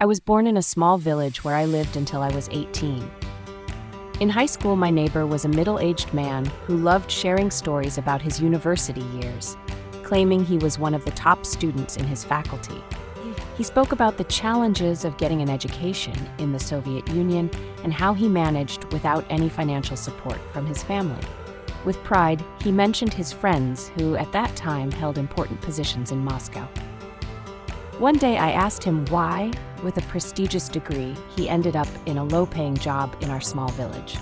I was born in a small village where I lived until I was 18. In high school, my neighbor was a middle-aged man who loved sharing stories about his university years, claiming he was one of the top students in his faculty. He spoke about the challenges of getting an education in the Soviet Union and how he managed without any financial support from his family. With pride, he mentioned his friends who, at that time, held important positions in Moscow. One day I asked him why, with a prestigious degree, he ended up in a low-paying job in our small village.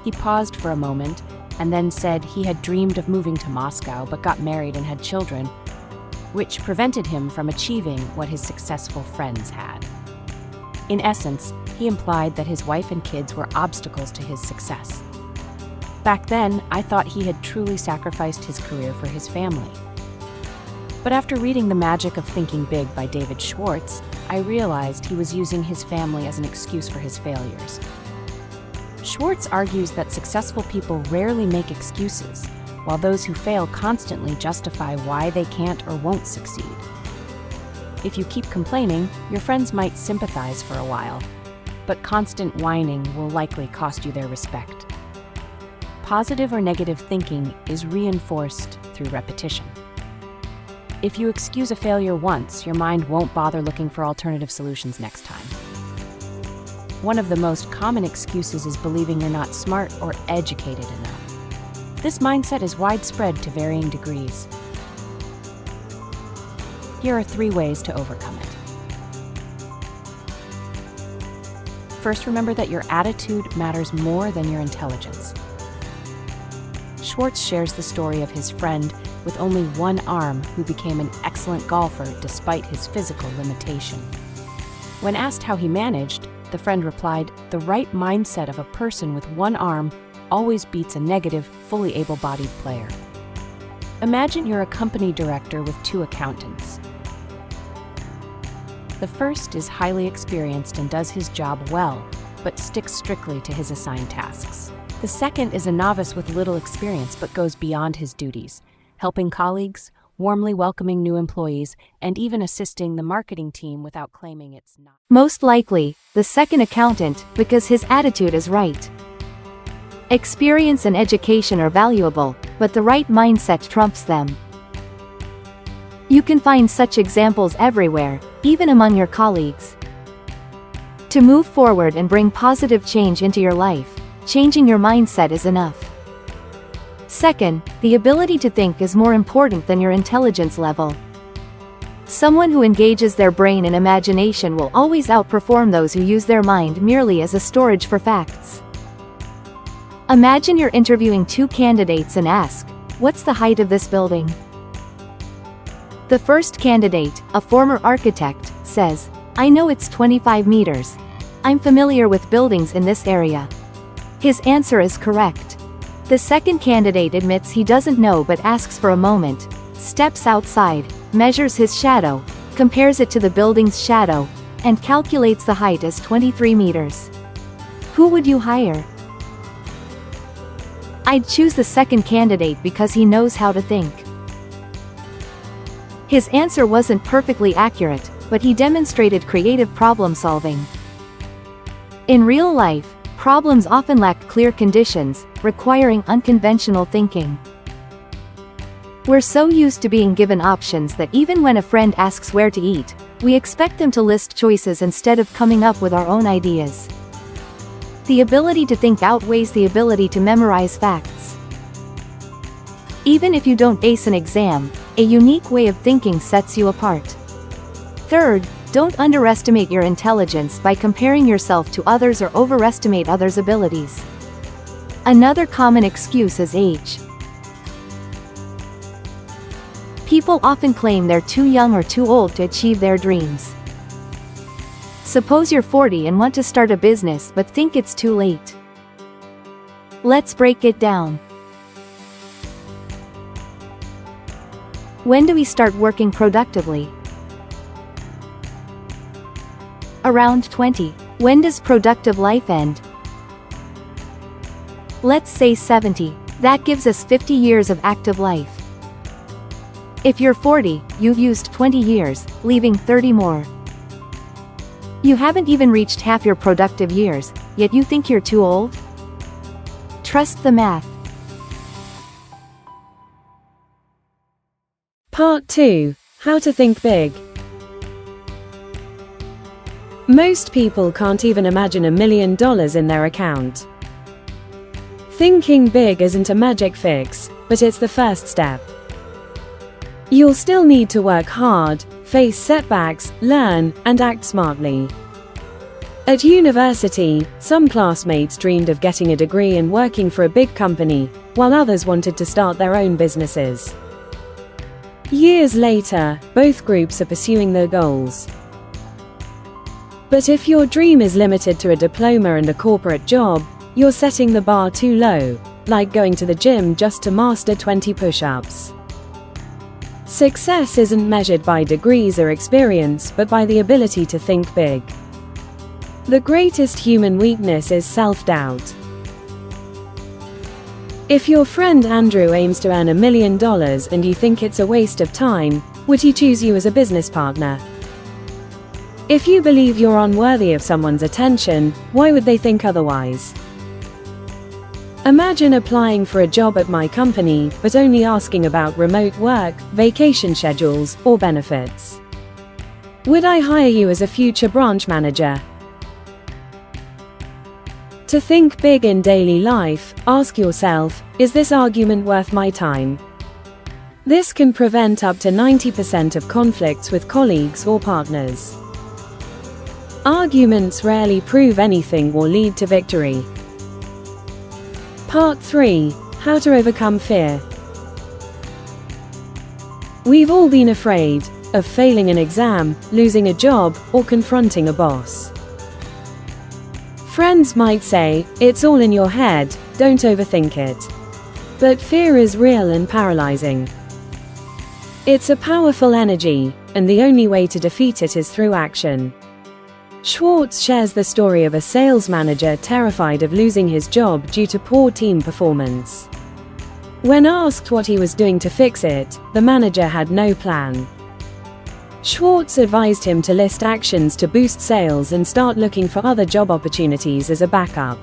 He paused for a moment and then said he had dreamed of moving to Moscow but got married and had children, which prevented him from achieving what his successful friends had. In essence, he implied that his wife and kids were obstacles to his success. Back then, I thought he had truly sacrificed his career for his family. But after reading The Magic of Thinking Big by David Schwartz, I realized he was using his family as an excuse for his failures. Schwartz argues that successful people rarely make excuses, while those who fail constantly justify why they can't or won't succeed. If you keep complaining, your friends might sympathize for a while, but constant whining will likely cost you their respect. Positive or negative thinking is reinforced through repetition. If you excuse a failure once, your mind won't bother looking for alternative solutions next time. One of the most common excuses is believing you're not smart or educated enough. This mindset is widespread to varying degrees. Here are 3 ways to overcome it. First, remember that your attitude matters more than your intelligence. Schwartz shares the story of his friend with only one arm who became an excellent golfer despite his physical limitation. When asked how he managed, the friend replied, "The right mindset of a person with one arm always beats a negative, fully able-bodied player." Imagine you're a company director with 2 accountants. The first is highly experienced and does his job well, but sticks strictly to his assigned tasks. The second is a novice with little experience but goes beyond his duties, helping colleagues, warmly welcoming new employees, and even assisting the marketing team without claiming it's not. Most likely, the second accountant, because his attitude is right. Experience and education are valuable, but the right mindset trumps them. You can find such examples everywhere, even among your colleagues. To move forward and bring positive change into your life, changing your mindset is enough. Second, the ability to think is more important than your intelligence level. Someone who engages their brain and imagination will always outperform those who use their mind merely as a storage for facts. Imagine you're interviewing 2 candidates and ask, "What's the height of this building?" The first candidate, a former architect, says, "I know it's 25 meters. I'm familiar with buildings in this area." His answer is correct. The second candidate admits he doesn't know but asks for a moment, steps outside, measures his shadow, compares it to the building's shadow, and calculates the height as 23 meters. Who would you hire? I'd choose the second candidate because he knows how to think. His answer wasn't perfectly accurate, but he demonstrated creative problem solving. In real life, problems often lack clear conditions, requiring unconventional thinking. We're so used to being given options that even when a friend asks where to eat, we expect them to list choices instead of coming up with our own ideas. The ability to think outweighs the ability to memorize facts. Even if you don't ace an exam, a unique way of thinking sets you apart. Third, don't underestimate your intelligence by comparing yourself to others or overestimate others' abilities. Another common excuse is age. People often claim they're too young or too old to achieve their dreams. Suppose you're 40 and want to start a business but think it's too late. Let's break it down. When do we start working productively? Around 20. When does productive life end? Let's say 70. That gives us 50 years of active life. If you're 40, you've used 20 years, leaving 30 more. You haven't even reached half your productive years, yet you think you're too old? Trust the math. Part 2. How to think big. Most people can't even imagine $1 million in their account. Thinking big isn't a magic fix, but it's the first step. You'll still need to work hard, face setbacks, learn, and act smartly. At university, some classmates dreamed of getting a degree and working for a big company, while others wanted to start their own businesses. Years later, both groups are pursuing their goals. But if your dream is limited to a diploma and a corporate job, you're setting the bar too low, like going to the gym just to master 20 push-ups. Success isn't measured by degrees or experience, but by the ability to think big. The greatest human weakness is self-doubt. If your friend Andrew aims to earn $1 million and you think it's a waste of time, would he choose you as a business partner? If you believe you're unworthy of someone's attention, why would they think otherwise? Imagine applying for a job at my company, but only asking about remote work, vacation schedules, or benefits. Would I hire you as a future branch manager? To think big in daily life, ask yourself, is this argument worth my time? This can prevent up to 90% of conflicts with colleagues or partners. Arguments rarely prove anything or lead to victory. Part 3. How to overcome fear. We've all been afraid of failing an exam, losing a job, or confronting a boss. Friends might say, it's all in your head, don't overthink it. But fear is real and paralyzing. It's a powerful energy, and the only way to defeat it is through action. Schwartz shares the story of a sales manager terrified of losing his job due to poor team performance. When asked what he was doing to fix it, the manager had no plan. Schwartz advised him to list actions to boost sales and start looking for other job opportunities as a backup.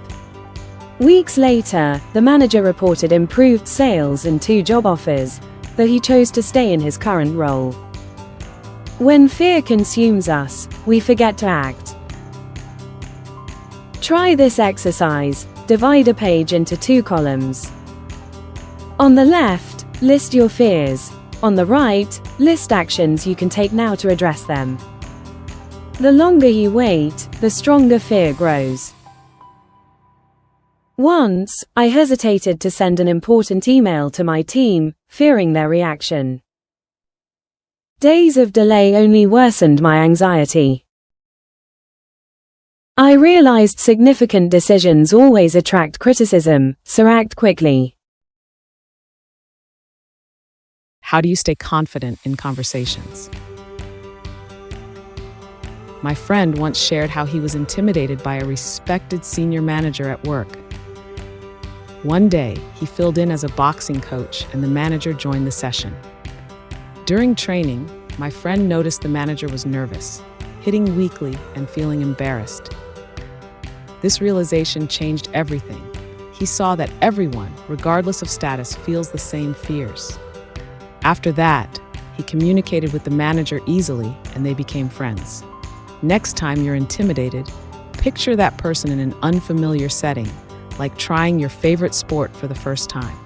Weeks later, the manager reported improved sales and 2 job offers, though he chose to stay in his current role. When fear consumes us, we forget to act. Try this exercise. Divide a page into 2 columns. On the left, list your fears. On the right, list actions you can take now to address them. The longer you wait, the stronger fear grows. Once, I hesitated to send an important email to my team, fearing their reaction. Days of delay only worsened my anxiety. I realized significant decisions always attract criticism, so act quickly. How do you stay confident in conversations? My friend once shared how he was intimidated by a respected senior manager at work. One day, he filled in as a boxing coach and the manager joined the session. During training, my friend noticed the manager was nervous, hitting weakly and feeling embarrassed. This realization changed everything. He saw that everyone, regardless of status, feels the same fears. After that, he communicated with the manager easily and they became friends. Next time you're intimidated, picture that person in an unfamiliar setting, like trying your favorite sport for the first time.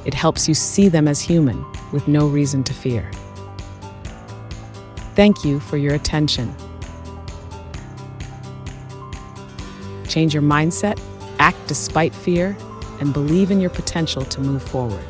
It helps you see them as human, with no reason to fear. Thank you for your attention. Change your mindset, act despite fear, and believe in your potential to move forward.